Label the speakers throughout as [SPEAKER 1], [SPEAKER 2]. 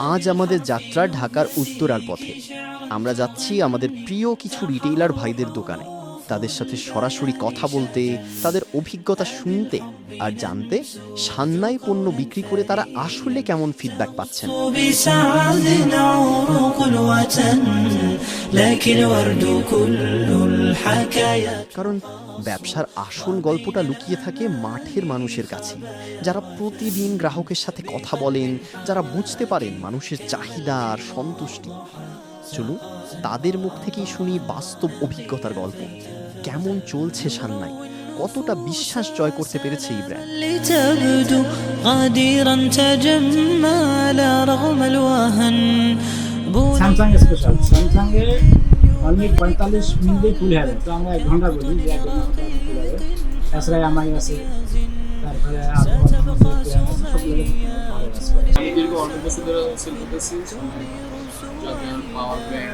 [SPEAKER 1] আজ আমাদের যাত্রা ঢাকার উত্তরার পথে। আমরা যাচ্ছি আমাদের প্রিয় কিছু রিটেইলার ভাইদের দোকানে, তাদের সাথে সরাসরি কথা বলতে, তাদের অভিজ্ঞতা শুনতে আর জানতে সান্নাই পণ্য বিক্রি করে তারা আসলে কেমন ফিডব্যাক পাচ্ছেন।
[SPEAKER 2] بسعد عروق الوطن لك الورد كل الحكايات
[SPEAKER 1] কারণ ব্যবসার আসল গল্পটা লুকিয়ে থাকে মাঠের মানুষের কাছে, যারা প্রতিদিন গ্রাহকের সাথে কথা বলেন, যারা বুঝতে পারেন মানুষের চাহিদা আর সন্তুষ্টি। চলুন তাদের মুখ থেকেই শুনি বাস্তব অভিজ্ঞতার গল্প। কেমন চলছে সান্নাই, কতটা বিশ্বাস জয় করতে পেরেছে এই ব্র্যান্ড।
[SPEAKER 2] لتبدو غديرا تجمل رغم الوهن
[SPEAKER 3] স্যামসাং স্পেশাল, স্যামসাংয়ে অনলি 45 মিনিটে ফুল হবে, তো আমরা 1 ঘন্টা বলি যে 1 ঘন্টা ফুল হবে। এছাড়া আমাই আছে, তারপরে আরো
[SPEAKER 4] আমি দীর্ঘ অনেক বছর ধরে সেল করতেছি পাওয়ার ব্যাংক।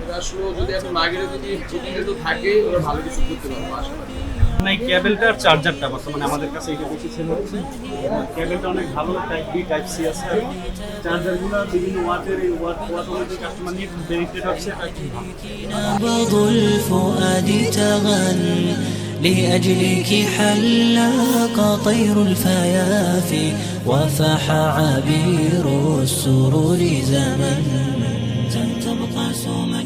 [SPEAKER 4] এটা আসলে যদি আপনি মার্কেটে যদি প্রতিনিয়ত থাকে ওরা ভালো কিছু করতে পারবে আশা করি।
[SPEAKER 5] এই কেবলটা আর চার্জারটা বর্তমানে আমাদের কাছে এটা বেশি সেল হচ্ছে। কেবলটা অনেক ভালো, টাইপ বি টাইপ সি আছে। চার্জারগুলো বিভিন্ন ওয়াটের, এই ওয়াট অনুযায়ী কাস্টমার নিয়ে বেনিফিট হচ্ছে, এটা খুব ভালো।
[SPEAKER 2] نبض الفؤاد تغنى لأجلك حلاق طير الفيافي وفاح عبير السرور زمن تبقى سوما